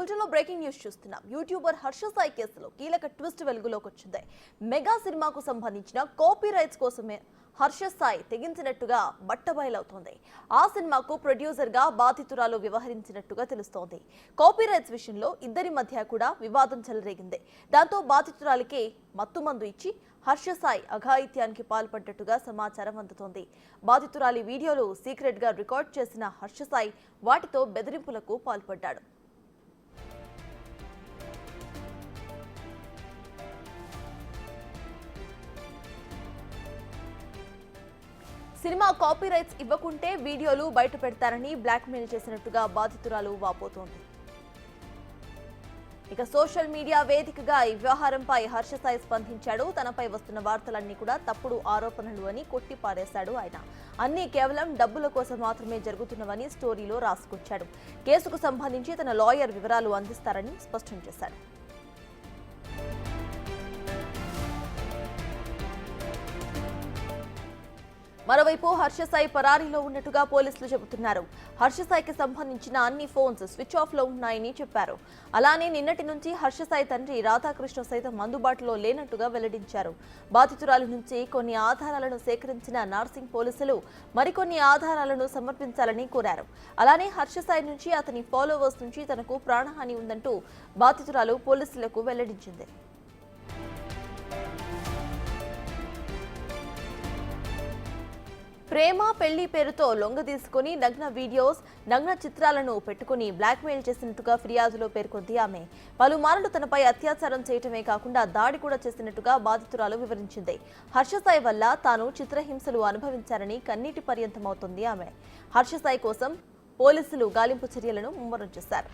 బులెటిన్లో breaking news చూస్తున్నాం. YouTuber Harsha Sai కేసులో కీలక ట్విస్ట్ వెలుగులోకి వచ్చింది. మెగా సినిమాకు సంబంధించిన కాపీ రైట్స్ కోసమే హర్ష సాయి తెగించినట్టుగా బట్టబయలవుతోంది. ఆ సినిమాకు ప్రొడ్యూసర్ గా బాధితురాలు వ్యవహరించినట్టుగా తెలుస్తోంది. కాపీ రైట్స్ విషయంలో ఇద్దరి మధ్య కూడా వివాదం చెలరేగింది. దాంతో బాధితురాలికి మత్తుమందు ఇచ్చి హర్ష సాయి అఘాయిత్యానికి పాల్పడ్డట్టుగా సమాచారం అందుతోంది. బాధితురాలి వీడియోలు సీక్రెట్ గా రికార్డ్ చేసిన హర్ష సాయి వాటితో బెదిరింపులకు పాల్పడ్డాడు. సినిమా కాపీ రైట్స్ ఇవ్వకుంటే వీడియోలు బయట పెడతారని బ్లాక్మెయిల్ చేసినట్టుగా బాధితురాలు వాపోతోంది. ఇక సోషల్ మీడియా వేదికగా ఈ వ్యవహారంపై హర్ష సాయి స్పందించాడు. తనపై వస్తున్న వార్తలన్నీ కూడా తప్పుడు ఆరోపణలు అని కొట్టిపారేశాడు ఆయన. అన్నీ కేవలం డబ్బుల కోసం మాత్రమే జరుగుతున్నవని స్టోరీలో రాసుకొచ్చాడు. కేసుకు సంబంధించి తన లాయర్ వివరాలు అందిస్తారని స్పష్టం చేశాడు. మరోవైపు హర్ష సాయి పరారీలో ఉన్నట్టుగా పోలీసులు చెబుతున్నారు. హర్ష సాయికి సంబంధించిన అన్ని ఫోన్స్ స్విచ్ ఆఫ్ లో ఉన్నాయని చెప్పారు. అలానే నిన్నటి నుంచి హర్ష సాయి తండ్రి రాధాకృష్ణ సైతం అందుబాటులో లేనట్టుగా వెల్లడించారు. బాధితురాలి నుంచి కొన్ని ఆధారాలను సేకరించిన నార్సింగ్ పోలీసులు మరికొన్ని ఆధారాలను సమర్పించాలని కోరారు. అలానే హర్ష సాయి నుంచి అతని ఫాలోవర్స్ నుంచి తనకు ప్రాణహాని ఉందంటూ బాధితురాలు పోలీసులకు వెల్లడించింది. ప్రేమ పెళ్లి పేరుతో లొంగ తీసుకుని నగ్న వీడియోస్ నగ్న చిత్రాలను పెట్టుకుని బ్లాక్మెయిల్ చేసినట్టుగా ఫిర్యాదులో పేర్కొంది ఆమె. పలుమార్లు తనపై అత్యాచారం చేయటమే కాకుండా దాడి కూడా చేసినట్టుగా బాధితురాలు వివరించింది. హర్ష సాయి వల్ల తాను చిత్రహింసలు అనుభవించారని కన్నీటి పర్యంతమవుతుంది ఆమె. హర్ష సాయి కోసం పోలీసులు గాలింపు చర్యలను ముమ్మరం చేశారు.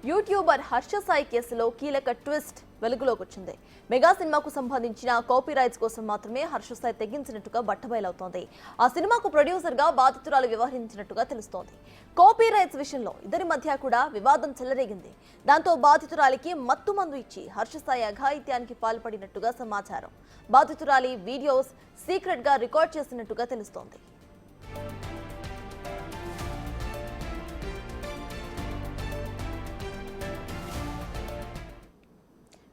యూట్యూబర్ హర్ష సాయి కేసులో కీలక ట్విస్ట్ వెలుగులోకి వచ్చింది. మెగా సినిమాకు సంబంధించిన కాపీ రైట్స్ కోసం మాత్రమే హర్ష సాయి తెగించినట్టుగా బట్టబయలవుతోంది. ఆ సినిమాకు ప్రొడ్యూసర్ గా బాధితురాలు వ్యవహరించినట్టుగా తెలుస్తోంది. కాపీ రైట్స్ విషయంలో ఇద్దరి మధ్య కూడా వివాదం చెలరేగింది. దాంతో బాధితురాలికి మత్తుమందు ఇచ్చి హర్ష సాయి అఘాయిత్యానికి పాల్పడినట్టుగా సమాచారం. బాధితురాలి వీడియోస్ సీక్రెట్ గా రికార్డ్ చేసినట్టుగా తెలుస్తోంది.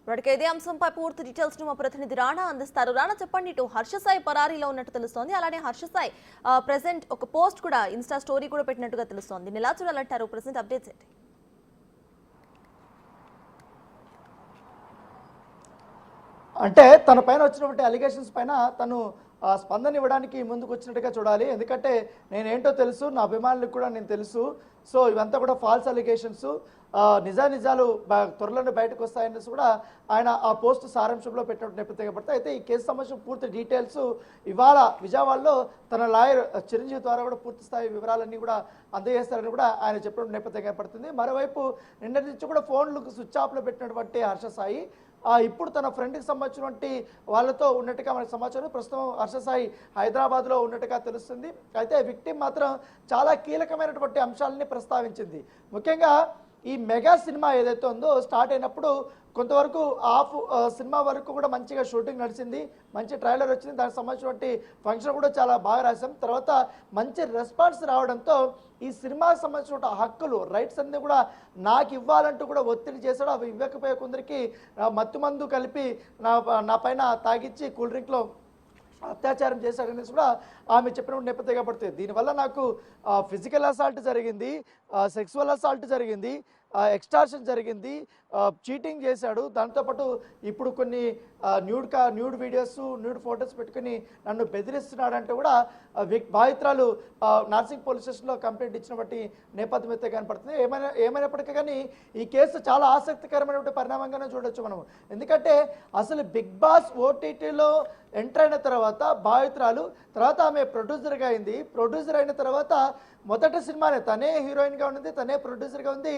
ఇప్పటికే ఇదే అంశంపై పూర్తి డీటెయిల్స్ ను మా ప్రతినిధి రాణా అందిస్తారు. రాణా, చెప్పండి. ఇటు హర్ష సాయి పరారీలో ఉన్నట్టు తెలుస్తోంది. అలానే హర్ష సాయి ప్రెసెంట్ ఒక పోస్ట్ కూడా ఇన్స్టా స్టోరీ కూడా పెట్టినట్టుగా తెలుస్తోంది. ఎలా చూడాలంటారు? ప్రెసెంట్ అప్డేట్స్ ఏంటి? అంటే తన పైన వచ్చినటువంటి అలిగేషన్స్ పైన తను స్పందన ఇవ్వడానికి ముందుకు వచ్చినట్టుగా చూడాలి. ఎందుకంటే నేనేంటో తెలుసు, నా అభిమానులకు కూడా నేను తెలుసు. సో ఇవంతా కూడా ఫాల్స్ అలిగేషన్స్, నిజాలు త్వరలోనే బయటకు వస్తాయనేసి కూడా ఆయన ఆ పోస్ట్ సారాంశంలో పెట్టినట్టు నేపథ్యంగా పడతాయి. అయితే ఈ కేసు సంబంధించిన పూర్తి డీటెయిల్స్ ఇవాళ విజయవాడలో తన లాయర్ చిరంజీవి ద్వారా కూడా పూర్తి స్థాయి వివరాలన్నీ కూడా అందజేస్తారని కూడా ఆయన చెప్పినట్టు నేపథ్యంగా పడుతుంది. మరోవైపు నిన్నటి నుంచి కూడా ఫోన్లు స్విచ్ ఆఫ్లో పెట్టినటువంటి హర్ష సాయి ఇప్పుడు తన ఫ్రెండ్కి సంబంధించినటువంటి వాళ్ళతో ఉన్నట్టుగా మనకు సమాచారం. ప్రస్తుతం హర్ష సాయి హైదరాబాద్లో ఉన్నట్టుగా తెలుస్తుంది. అయితే విక్టిమ్ మాత్రం చాలా కీలకమైనటువంటి అంశాలని ప్రస్తావించింది. ముఖ్యంగా ఈ మెగా సినిమా ఏదైతే ఉందో స్టార్ట్ అయినప్పుడు కొంతవరకు సినిమా వరకు కూడా మంచిగా షూటింగ్ నడిచింది, మంచి ట్రైలర్ వచ్చింది, దానికి సంబంధించినటువంటి ఫంక్షన్ కూడా చాలా బాగా రాసాం. తర్వాత మంచి రెస్పాన్స్ రావడంతో ఈ సినిమాకి సంబంధించిన హక్కులు రైట్స్ అన్నీ కూడా నాకు ఇవ్వాలంటూ కూడా ఒత్తిడి చేశాడు. అవి ఇవ్వకపోయే కొందరికి మత్తుమందు కలిపి నా పైన తాగిచ్చి కూల్ డ్రింక్లో అత్యాచారం చేశాడనేసి కూడా ఆమె చెప్పినప్పుడు నేపథ్యంగా పడుతుంది. దీనివల్ల నాకు ఫిజికల్ అసాల్ట్ జరిగింది, సెక్సువల్ అసాల్ట్ జరిగింది, ఎక్స్టార్షన్ జరిగింది, చీటింగ్ చేశాడు. దాంతోపాటు ఇప్పుడు కొన్ని న్యూడ్ వీడియోస్, న్యూడ్ ఫొటోస్ పెట్టుకుని నన్ను బెదిరిస్తున్నాడంటే కూడా బాధితురాలు నార్సింగ్ పోలీస్ స్టేషన్లో కంప్లైంట్ ఇచ్చినటువంటి నేపథ్యం అయితే కనపడుతుంది. ఏమైనప్పటికీ కానీ ఈ కేసు చాలా ఆసక్తికరమైనటువంటి పరిణామంగానే చూడొచ్చు మనం. ఎందుకంటే అసలు బిగ్ బాస్ ఓటీటీలో ఎంటర్ అయిన తర్వాత బాధితురాలు, తర్వాత ఆమె ప్రొడ్యూసర్గా అయింది. ప్రొడ్యూసర్ అయిన తర్వాత మొదటి సినిమానే తనే హీరోయిన్గా ఉంది, తనే ప్రొడ్యూసర్గా ఉంది.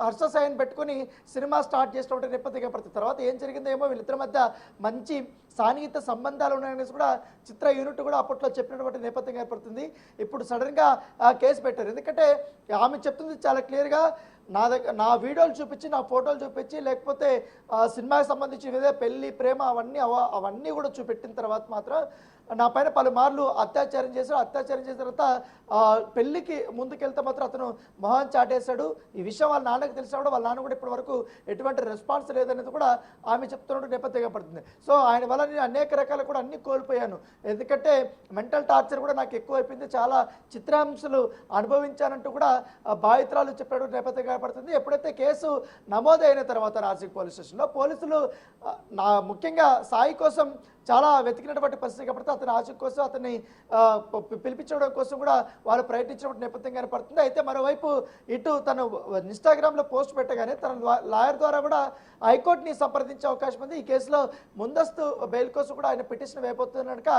హర్ష సాయిని పెట్టుకుని సినిమా స్టార్ట్ చేసినటువంటి నేపథ్యంగా పడుతుంది. తర్వాత ఏం జరిగిందేమో వీళ్ళిద్దరి మధ్య మంచి సాన్నిహిత సంబంధాలు ఉన్నాయనేసి కూడా చిత్ర యూనిట్ కూడా అప్పట్లో చెప్పినటువంటి నేపథ్యం ఏర్పడుతుంది. ఇప్పుడు సడన్గా కేసు పెట్టారు. ఎందుకంటే ఆమె చెప్తుంది చాలా క్లియర్గా, నా వీడియోలు చూపించి నా ఫోటోలు చూపించి లేకపోతే సినిమాకి సంబంధించి ఇదే పెళ్లి ప్రేమ అవన్నీ కూడా చూపెట్టిన తర్వాత మాత్రం నా పైన పలుమార్లు అత్యాచారం చేశాడు. అత్యాచారం చేసిన తర్వాత పెళ్లికి ముందుకెళ్తే మాత్రం అతను మొహం చాటేశాడు. ఈ విషయం వాళ్ళ నాన్నకి తెలిసినా కూడా వాళ్ళ నాన్న కూడా ఇప్పటి వరకు ఎటువంటి రెస్పాన్స్ లేదనేది కూడా ఆమె చెప్తున్నట్టు నేపథ్యంగా పడుతుంది. సో ఆయన వల్ల నేను అనేక రకాలు కూడా అన్ని కోల్పోయాను. ఎందుకంటే మెంటల్ టార్చర్ కూడా నాకు ఎక్కువ అయిపోయింది, చాలా చిత్రాంశాలు అనుభవించానంటూ కూడా బాధితురాలు చెప్పాడు నేపథ్యంగా పడుతుంది. ఎప్పుడైతే కేసు నమోదైన తర్వాత నాసిక్ పోలీస్ స్టేషన్లో పోలీసులు ముఖ్యంగా సాయి కోసం చాలా వెతికినటువంటి పరిస్థితి కాబట్టి అతని ఆచూకీ కోసం అతన్ని పిలిపించడం కోసం కూడా వాళ్ళు ప్రయత్నించినటువంటి నేపథ్యం కనపడుతుంది. అయితే మరోవైపు ఇటు తను ఇన్స్టాగ్రామ్లో పోస్ట్ పెట్టగానే తన లాయర్ ద్వారా కూడా హైకోర్టుని సంప్రదించే అవకాశం ఉంది. ఈ కేసులో ముందస్తు బెయిల్ కోసం కూడా ఆయన పిటిషన్ వేయబోతున్నట్టుక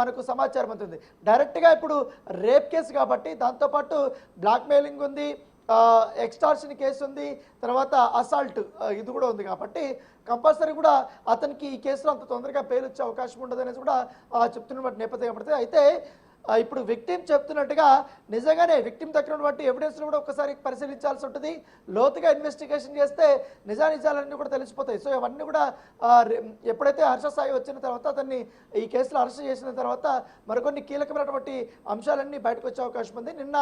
మనకు సమాచారం ఉంటుంది. డైరెక్ట్గా ఇప్పుడు రేప్ కేసు కాబట్టి దాంతోపాటు బ్లాక్మెయిలింగ్ ఉంది, ఎక్స్టార్షన్ కేసు ఉంది, తర్వాత అసాల్ట్ ఇది కూడా ఉంది కాబట్టి కంపల్సరీ కూడా అతనికి ఈ కేసులో అంత తొందరగా బెయిల్ వచ్చే అవకాశం ఉండదు అనేసి కూడా చెప్తున్న నేపథ్యం పడుతుంది. అయితే ఇప్పుడు విక్టిమ్ చెప్తున్నట్టుగా నిజంగానే విక్టిమ్ దగ్గర ఉన్నటువంటి ఎవిడెన్స్ కూడా ఒకసారి పరిశీలించాల్సి ఉంటుంది. లోతుగా ఇన్వెస్టిగేషన్ చేస్తే నిజానిజాలన్నీ కూడా తెలిసిపోతాయి. సో ఇవన్నీ కూడా ఎప్పుడైతే హర్ష సాయి వచ్చిన తర్వాత అతన్ని ఈ కేసులో అరెస్ట్ చేసిన తర్వాత మరికొన్ని కీలకమైనటువంటి అంశాలన్నీ బయటకు వచ్చే అవకాశం ఉంది. నిన్న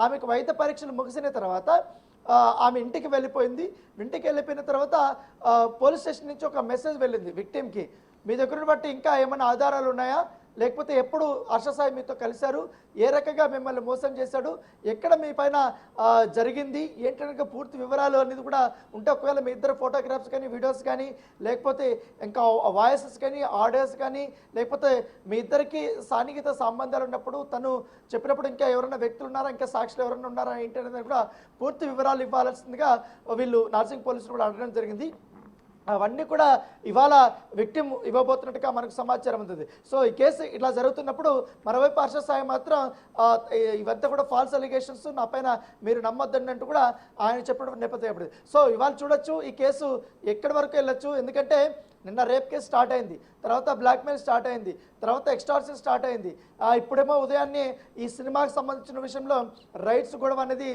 ఆమెకు వైద్య పరీక్షలు ముగిసిన తర్వాత ఆమె ఇంటికి వెళ్ళిపోయింది. ఇంటికి వెళ్ళిపోయిన తర్వాత పోలీస్ స్టేషన్ నుంచి ఒక మెసేజ్ వెళ్ళింది విక్టిమ్కి, మీ దగ్గర బట్టి ఇంకా ఏమైనా ఆధారాలు ఉన్నాయా, లేకపోతే ఎప్పుడు హర్ష సాయి మీతో కలిశారు, ఏ రకంగా మిమ్మల్ని మోసం చేశాడు, ఎక్కడ మీ పైన జరిగింది ఏంటంటే పూర్తి వివరాలు అనేది కూడా ఉంటే ఒకవేళ మీ ఇద్దరు ఫోటోగ్రాఫ్స్ కానీ వీడియోస్ కానీ లేకపోతే ఇంకా వాయిసెస్ కానీ ఆడియోస్ కానీ లేకపోతే మీ ఇద్దరికి సాన్నిహిత సంబంధాలు ఉన్నప్పుడు తను చెప్పినప్పుడు ఇంకా ఎవరైనా వ్యక్తులు ఉన్నారా, ఇంకా సాక్షులు ఎవరైనా ఉన్నారా ఏంటి అనేది కూడా పూర్తి వివరాలు ఇవ్వాల్సిందిగా వీళ్ళు నార్సింగ్ పోలీసులు కూడా అడగడం జరిగింది. అవన్నీ కూడా ఇవాళ విక్టిమ్ ఇవ్వబోతున్నట్టుగా మనకు సమాచారం ఉంటుంది. సో ఈ కేసు ఇట్లా జరుగుతున్నప్పుడు మరోవైపు హర్ష సాయి మాత్రం ఇవంతా కూడా ఫాల్స్ అలిగేషన్స్, నా పైన మీరు నమ్మొద్దండి అంటూ కూడా ఆయన చెప్పినప్పుడు నేపథ్యం. సో ఇవాళ చూడొచ్చు ఈ కేసు ఎక్కడి వరకు వెళ్ళొచ్చు. ఎందుకంటే నిన్న రేప్ కేసు స్టార్ట్ అయింది, తర్వాత బ్లాక్మెయిల్ స్టార్ట్ అయింది, తర్వాత ఎక్స్టార్షన్ స్టార్ట్ అయింది, ఇప్పుడేమో ఉదయాన్నే ఈ సినిమాకి సంబంధించిన విషయంలో రైట్స్ గొడవ అనేది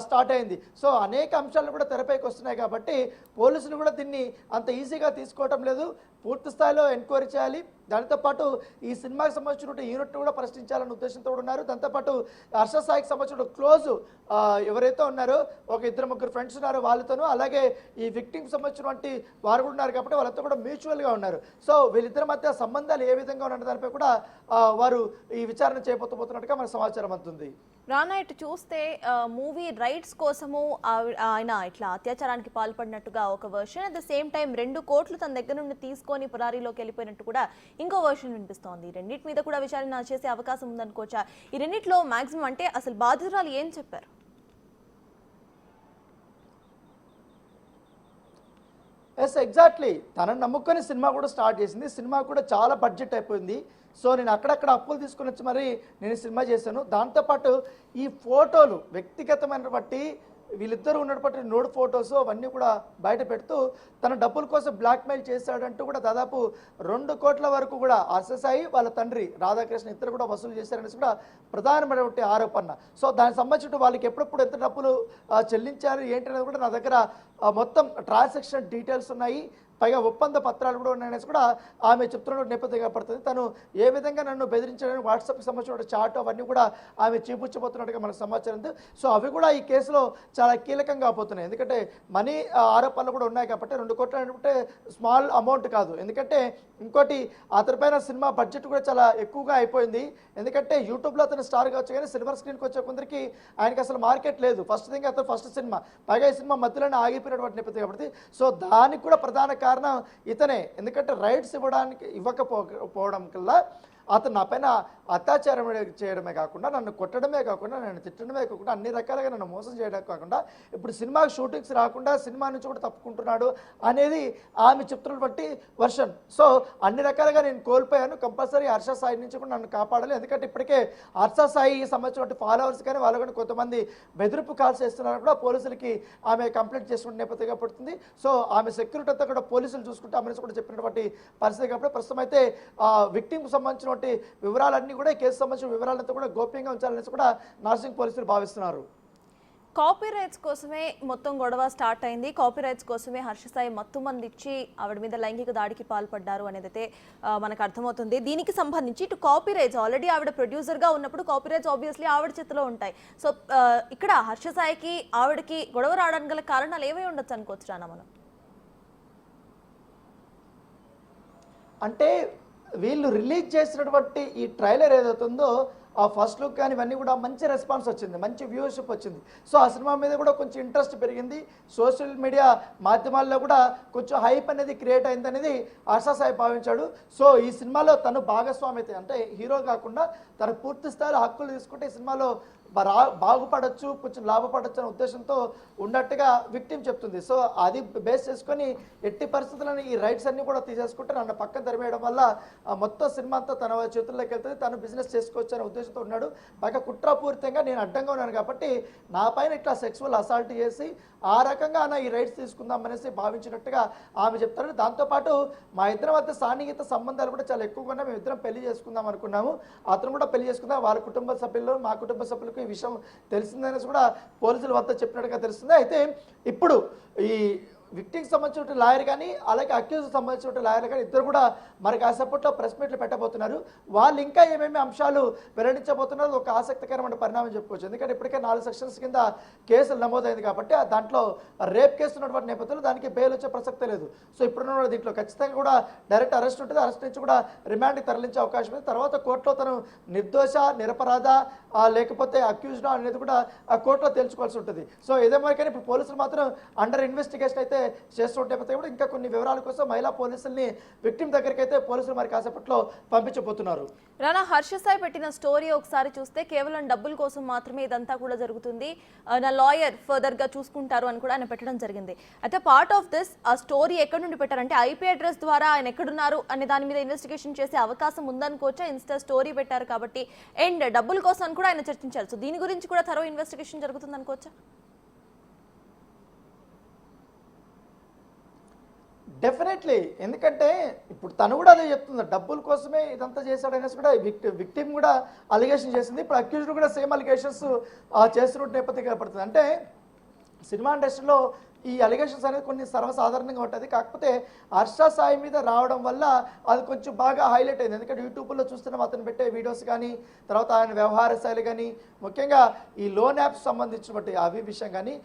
స్టార్ట్ అయింది. సో అనేక అంశాలు కూడా తెరపైకి వస్తున్నాయి కాబట్టి పోలీసులు కూడా దీన్ని అంత ఈజీగా తీసుకోవటం లేదు. పూర్తి స్థాయిలో ఎంక్వైరీ చేయాలి. దాంతోపాటు ఈ సినిమాకి సంబంధించిన యూనిట్ కూడా ప్రశ్నించాలనే ఉద్దేశంతో ఉన్నారు. దాంతోపాటు హర్ష సాయికి సంబంధించిన క్లోజ్ ఎవరైతే ఉన్నారో ఒక ఇద్దరు ముగ్గురు ఫ్రెండ్స్ ఉన్నారు వాళ్ళతోనూ, అలాగే ఈ విక్టిమ్కి సంబంధించినటువంటి వారు కూడా ఉన్నారు కాబట్టి వాళ్ళతో కూడా మ్యూచువల్గా ఉన్నారు. సో వీళ్ళిద్దరి మధ్య సంబంధాలు ఏ విధంగా ఉన్న దానిపై కూడా వారు ఈ విచారణ చేయబోతున్నట్టుగా మనకు సమాచారం అందుతుంది. రానా ఇటు చూస్తే మూవీ రైట్స్ కోసము ఆయన ఇట్లా అత్యాచారానికి పాల్పడినట్టుగా ఒక version, at the same time 2 కోట్లు తన దగ్గర నుండి తీసుకొని పురారీలోకి వెళ్ళిపోయినట్టు కూడా ఇంకో వర్షన్ వినిపిస్తోంది. రెండింటి మీద కూడా విచారణ చేసే అవకాశం ఉందనుకోవచ్చా? ఈ రెండింటిలో మాక్సిమం అంటే అసలు బాధితురాలు ఏం చెప్పారు? ఎస్ ఎగ్జాక్ట్లీ, తనను నమ్ముకొని సినిమా కూడా స్టార్ట్ చేసింది. సినిమా కూడా చాలా బడ్జెట్ అయిపోయింది. సో నేను అక్కడక్కడ అప్పులు తీసుకుని వచ్చి మరి నేను సినిమా చేశాను. దాంతోపాటు ఈ ఫోటోలు వ్యక్తిగతమైన బట్టి వీళ్ళిద్దరూ ఉన్నటువంటి నోడ్ ఫొటోస్ అవన్నీ కూడా బయట పెడుతూ తన డబ్బుల కోసం బ్లాక్మెయిల్ చేశాడంటూ కూడా దాదాపు 2 కోట్ల వరకు కూడా హర్ష సాయి వాళ్ళ తండ్రి రాధాకృష్ణ ఇద్దరు కూడా వసూలు చేశారనేసి కూడా ప్రధానమైనటువంటి ఆరోపణ. సో దానికి సంబంధించి వాళ్ళకి ఎప్పుడప్పుడు ఎంత డబ్బులు చెల్లించారు ఏంటనేది కూడా నా దగ్గర మొత్తం ట్రాన్సాక్షన్ డీటెయిల్స్ ఉన్నాయి, పైగా ఒప్పంద పత్రాలు కూడా ఉన్నాయనేసి కూడా ఆమె చెప్తున్న నేపథ్యంగా పడుతుంది. తను ఏ విధంగా నన్ను బెదిరించడానికి వాట్సాప్కి సంబంధించిన చాట్ అవన్నీ కూడా ఆమె చూపించబోతున్నట్టుగా మనకు సమాచారం ఉంది. సో అవి కూడా ఈ కేసులో చాలా కీలకంగా పోతున్నాయి. ఎందుకంటే మనీ ఆరోపణలు కూడా ఉన్నాయి కాబట్టి 2 కోట్లు అంటే స్మాల్ అమౌంట్ కాదు. ఎందుకంటే ఇంకోటి అతనిపైన సినిమా బడ్జెట్ కూడా చాలా ఎక్కువగా అయిపోయింది. ఎందుకంటే యూట్యూబ్లో అతను స్టార్ కావచ్చు కానీ సిల్వర్ స్క్రీన్కి వచ్చే కొందరికి ఆయనకి అసలు మార్కెట్ లేదు. ఫస్ట్ థింగ్ అతను ఫస్ట్ సినిమా, పైగా ఈ సినిమా మధ్యలోనే ఆగిపోయినటువంటి నేపథ్యం కాబట్టి సో దానికి కూడా ప్రధాన కారణం ఇతనే. ఎందుకంటే రైట్స్ ఇవ్వకపోవడం కల్లా అతను నా పైన అత్యాచారం చేయడమే కాకుండా నన్ను కొట్టడమే కాకుండా నన్ను తిట్టడమే కాకుండా అన్ని రకాలుగా నన్ను మోసం చేయడం కాకుండా ఇప్పుడు సినిమా షూటింగ్స్ రాకుండా సినిమా నుంచి కూడా తప్పుకుంటున్నాడు అనేది ఆమె చెప్తున్నటువంటి వర్షన్. సో అన్ని రకాలుగా నేను కోల్పోయాను, కంపల్సరీ హర్ష సాయి నుంచి కూడా నన్ను కాపాడాలి. ఎందుకంటే ఇప్పటికే హర్ష సాయి సంబంధించిన ఫాలోవర్స్ కానీ వాళ్ళు కూడా కొంతమంది బెదిరింపు కాల్స్ చేస్తున్నారు కూడా పోలీసులకి ఆమె కంప్లైంట్ చేసుకునే నేపథ్యంగా పడుతుంది. సో ఆమె సెక్యూరిటీ అంతా కూడా పోలీసులు చూసుకుంటే ఆమె కూడా చెప్పినటువంటి పరిస్థితి కాబట్టి ప్రస్తుతం అయితే విక్టిమ్కి సంబంధించిన వివరాలన్నీ కూడా ఈ కేసు సంబంధించిన వివరాలంతా కూడా గోప్యంగా ఉంచాలనేసి కూడా నార్సింగ్ పోలీసులు భావిస్తున్నారు. కాపీ రైట్స్ కోసమే మొత్తం గొడవ స్టార్ట్ అయింది. కాపీ రైట్స్ కోసమే హర్ష సాయి మత్తు మంది ఇచ్చి ఆవిడ మీద లైంగిక దాడికి పాల్పడ్డారు అనేదైతే మనకు అర్థమవుతుంది. దీనికి సంబంధించి ఇటు కాపీ రైట్స్ ఆల్రెడీ ఆవిడ ప్రొడ్యూసర్ గా ఉన్నప్పుడు కాపీ రైట్స్ ఆబ్వియస్లీ ఆవిడ చేతిలో ఉంటాయి. సో ఇక్కడ హర్ష సాయికి ఆవిడకి గొడవ రావడానికి గల కారణాలు ఏవై ఉండొచ్చు అనుకోవచ్చు రానా మనం? అంటే వీళ్ళు రిలీజ్ చేసినటువంటి ఈ ట్రైలర్ ఏదైతుందో ఆ ఫస్ట్ లుక్ కానీ ఇవన్నీ కూడా మంచి రెస్పాన్స్ వచ్చింది, మంచి వ్యూవర్షిప్ వచ్చింది. సో ఆ సినిమా మీద కూడా కొంచెం ఇంట్రెస్ట్ పెరిగింది. సోషల్ మీడియా మాధ్యమాల్లో కూడా కొంచెం హైప్ అనేది క్రియేట్ అయింది అనేది ఆశా సాయి భావించాడు. సో ఈ సినిమాలో తను భాగస్వామ్యత అంటే హీరో కాకుండా తను పూర్తి స్థాయిలో హక్కులు తీసుకుంటే ఈ సినిమాలో బాగుపడచ్చు, కొంచెం లాభపడచ్చు అనే ఉద్దేశంతో ఉన్నట్టుగా విక్టిమ్ చెప్తుంది. సో అది బేస్ చేసుకొని ఎట్టి పరిస్థితులను ఈ రైట్స్ అన్ని కూడా తీసేసుకుంటే నన్ను పక్కన తరిమేయడం వల్ల మొత్తం సినిమా అంతా తన చేతుల్లోకి వెళ్తుంది, తను బిజినెస్ చేసుకోవచ్చు అనే ఉద్దేశంతో ఉన్నాడు. పైగా కుట్రపూరితంగా నేను అడ్డంగా ఉన్నాను కాబట్టి నా పైన ఇట్లా సెక్సువల్ అసాల్ట్ చేసి ఆ రకంగా ఈ రైట్స్ తీసుకుందాం అనేసి భావించినట్టుగా ఆమె చెప్తారు. దాంతోపాటు మా ఇద్దరం మధ్య సాన్నిహిత సంబంధాలు కూడా చాలా ఎక్కువగా ఉన్నాయి. మేము ఇద్దరం పెళ్లి చేసుకుందాం అనుకున్నాము, అతను కూడా పెళ్లి చేసుకుందాం, వాళ్ళ కుటుంబ సభ్యులు మా కుటుంబ సభ్యులకు ఈ విషయం తెలిసిందనేసి కూడా పోలీసుల వద్ద చెప్పినట్టుగా తెలుస్తుంది. అయితే ఇప్పుడు ఈ విక్టిమ్కి సంబంధించిన లాయర్ కానీ అలాగే అక్యూజ్కి సంబంధించిన లాయర్ కానీ ఇద్దరు కూడా మరి కాసేపట్లో ప్రెస్ మీట్లు పెట్టబోతున్నారు. వాళ్ళు ఇంకా ఏమేమి అంశాలు వెల్లడించబోతున్నారు ఒక ఆసక్తికరమైన పరిణామం చెప్పుకోవచ్చు. ఎందుకంటే ఇప్పటికే 4 సెక్షన్స్ కింద కేసులు నమోదైంది కాబట్టి దాంట్లో రేప్ కేసు ఉన్నటువంటి నేపథ్యంలో దానికి బెయిల్ వచ్చే ప్రసక్తే లేదు. సో ఇప్పుడున్న దీంట్లో ఖచ్చితంగా కూడా డైరెక్ట్ అరెస్ట్ ఉంటుంది, అరెస్ట్ నుంచి కూడా రిమాండ్కి తరలించే అవకాశం ఉంది. తర్వాత కోర్టులో తను నిర్దోష నిరపరాధ లేకపోతే అక్యూజ్డా అనేది కూడా ఆ కోర్టులో తేల్చుకోవాల్సి ఉంటుంది. సో ఏదేమో కానీ ఇప్పుడు పోలీసులు మాత్రం అండర్ ఇన్వెస్టిగేషన్ అయితే చేస్తుంటే కూడా ఇంకా కొన్ని వివరాల కోసం మహిళా పోలీసుల్ని విక్టిమ్ దగ్గరికి అయితే పోలీసులు మరి కాసేపట్లో పంపించబోతున్నారు. రానా, హర్ష సాయి పెట్టిన స్టోరీ ఒకసారి చూస్తే కేవలం డబ్బుల కోసం మాత్రమే ఇదంతా కూడా జరుగుతుంది, నా లాయర్ ఫర్దర్ గా చూసుకుంటారు అని కూడా ఆయన పెట్టడం జరిగింది. అయితే పార్ట్ ఆఫ్ దిస్ ఆ స్టోరీ ఎక్కడి నుండి పెట్టారంటే ఐపీ అడ్రస్ ద్వారా ఆయన ఎక్కడున్నారు అనే దాని మీద ఇన్వెస్టిగేషన్ చేసే అవకాశం ఉందనుకోవచ్చా? ఇన్స్టా స్టోరీ పెట్టారు కాబట్టి అండ్ డబ్బుల కోసం అని కూడా ఆయన చర్చించారు. సో దీని గురించి కూడా థరో ఇన్వెస్టిగేషన్ జరుగుతుంది అనుకోవచ్చా? డెఫినెట్లీ, ఎందుకంటే ఇప్పుడు తను కూడా అదే చెప్తుంది, డబ్బుల కోసమే ఇదంతా చేశాడు అనేసి కూడా విక్టిమ్ కూడా అలిగేషన్ చేసింది. ఇప్పుడు అక్యూజ్డ్ కూడా సేమ్ అలిగేషన్స్ చేస్తున్న నేపథ్యం కనపడుతుంది. అంటే సినిమా ఇండస్ట్రీలో ఈ అలిగేషన్స్ అనేది కొన్ని సర్వసాధారణంగా ఉంటుంది. కాకపోతే హర్ష సాయి మీద రావడం వల్ల అది కొంచెం బాగా హైలైట్ అయింది. ఎందుకంటే యూట్యూబ్లో చూస్తున్నాం అతను పెట్టే వీడియోస్ కానీ తర్వాత ఆయన వ్యవహార శైలి కానీ ముఖ్యంగా ఈ లోన్ యాప్స్ సంబంధించినటువంటి అవి విషయం కానీ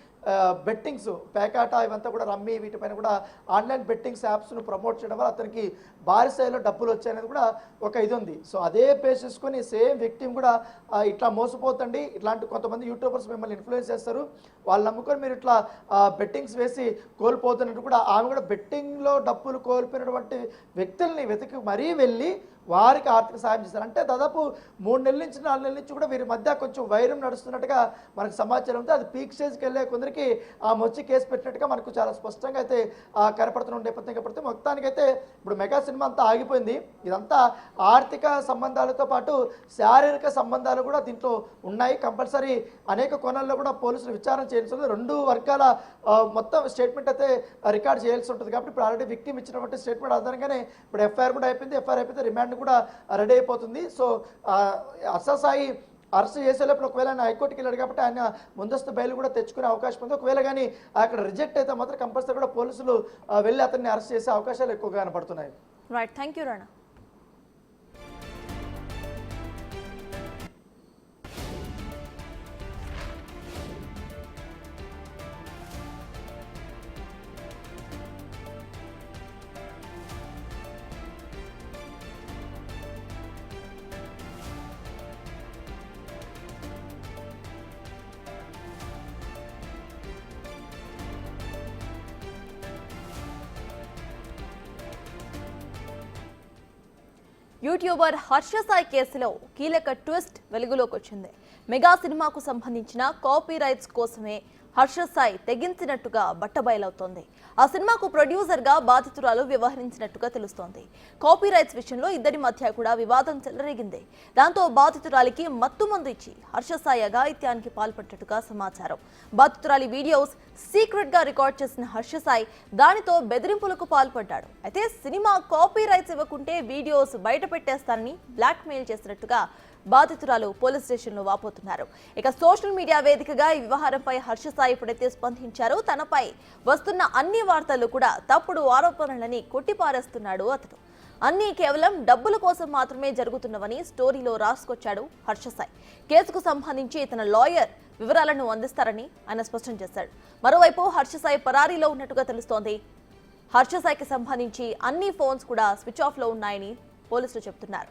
బెట్టింగ్స్ పేకాట ఇవంతా కూడా రమ్మీ వీటిపైన కూడా ఆన్లైన్ బెట్టింగ్స్ యాప్స్ను ప్రమోట్ చేయడం వల్ల అతనికి భారీ స్థాయిలో డబ్బులు వచ్చాయనేది కూడా ఒక ఇది ఉంది. సో అదే బేస్ చేసుకొని సేమ్ విక్టిమ్ కూడా ఇట్లా మోసపోతండి, ఇట్లాంటి కొంతమంది యూట్యూబర్స్ మిమ్మల్ని ఇన్ఫ్లుయెన్స్ చేస్తారు, వాళ్ళు నమ్ముకొని మీరు ఇట్లా బెట్టింగ్స్ వేసి కోల్పోతున్నట్టు కూడా ఆమె కూడా బెట్టింగ్లో డబ్బులు కోల్పోయినటువంటి వ్యక్తుల్ని వెతికి మరీ వెళ్ళి వారికి ఆర్థిక సాయం చేస్తారు. అంటే దాదాపు 3 నెలల నుంచి 4 నెలల నుంచి కూడా వీరి మధ్య కొంచెం వైరం నడుస్తున్నట్టుగా మనకు సమాచారం ఉంది. అది పీక్ స్టేజ్కి వెళ్ళే కొందరికి వచ్చి కేసు పెట్టినట్టుగా మనకు చాలా స్పష్టంగా అయితే కనపడుతున్న నేపథ్యం కనపడితే మొత్తానికైతే ఇప్పుడు మెగా సినిమా అంతా ఆగిపోయింది. ఇదంతా ఆర్థిక సంబంధాలతో పాటు శారీరక సంబంధాలు కూడా దీంట్లో ఉన్నాయి. కంపల్సరీ అనేక కోణాల్లో కూడా పోలీసులు విచారణ చేయాల్సి ఉంటుంది. 2 వర్గాల మొత్తం స్టేట్మెంట్ అయితే రికార్డ్ చేయాల్సి ఉంటుంది. కాబట్టి ఇప్పుడు ఆల్రెడీ విక్టిమ్ ఇచ్చినటువంటి స్టేట్మెంట్ ఆధారంగానే ఇప్పుడు ఎఫ్ఐఆర్ కూడా అయిపోయింది. ఎఫ్ఐఆర్ అయిపోతే రిమాండ్ కూడా రెడీ అయిపోతుంది. సో హర్ష సాయి అరెస్ట్ చేసేటప్పుడు ఒకవేళ ఆయన హైకోర్టుకి వెళ్ళాడు కాబట్టి ఆయన ముందస్తు బెయిల్ కూడా తెచ్చుకునే అవకాశం ఉంది. ఒకవేళ కానీ అక్కడ రిజెక్ట్ అయితే మాత్రం కంపల్సరీ కూడా పోలీసులు వెళ్ళి అతన్ని అరెస్ట్ చేసే అవకాశాలు ఎక్కువగా కనపడుతున్నాయి. Right, thank you Rana. YouTuber Harsha Sai కేసులో కీలక ట్విస్ట్ వెలుగులోకి వచ్చింది. మెగా సినిమాకు సంబంధించిన కాపీ రైట్స్ కోసమే హర్ష సాయి తెగించినట్టుగా బట్టబయలవుతోంది. ఆ సినిమాకు ప్రొడ్యూసర్ గా బాధితురాలు వ్యవహరించినట్టుగా తెలుస్తోంది. కాపీ రైట్స్ విషయంలో ఇద్దరి మధ్య కూడా వివాదం చెలరేగింది. దాంతో బాధితురాలికి మత్తుమందు ఇచ్చి హర్ష సాయి అఘాయిత్యానికి పాల్పడ్డట్టుగా సమాచారం. బాధితురాలి వీడియోస్ సీక్రెట్ గా రికార్డ్ చేసిన హర్ష సాయి దానితో బెదిరింపులకు పాల్పడ్డాడు. అయితే సినిమా కాపీ రైట్స్ ఇవ్వకుంటే వీడియోస్ బయట పెట్టేస్తానని బ్లాక్ మెయిల్ చేసినట్టుగా బాధితురాలు పోలీస్ స్టేషన్లో వాపోతున్నారు. ఇక సోషల్ మీడియా వేదికగా ఈ వ్యవహారంపై హర్ష సాయి ఇప్పుడైతే స్పందించారు. తనపై వస్తున్న అన్ని వార్తలు కూడా తప్పుడు ఆరోపణలని కొట్టిపారేస్తున్నాడు అతను. అన్నీ కేవలం డబ్బుల కోసం మాత్రమే జరుగుతున్నవని స్టోరీలో రాసుకొచ్చాడు హర్ష సాయి. కేసుకు సంబంధించి తన లాయర్ వివరాలను అందిస్తారని ఆయన స్పష్టం చేశాడు. మరోవైపు హర్ష సాయి పరారీలో ఉన్నట్టుగా తెలుస్తోంది. హర్ష సాయికి సంబంధించి అన్ని ఫోన్స్ కూడా స్విచ్ ఆఫ్ లో ఉన్నాయని పోలీసులు చెబుతున్నారు.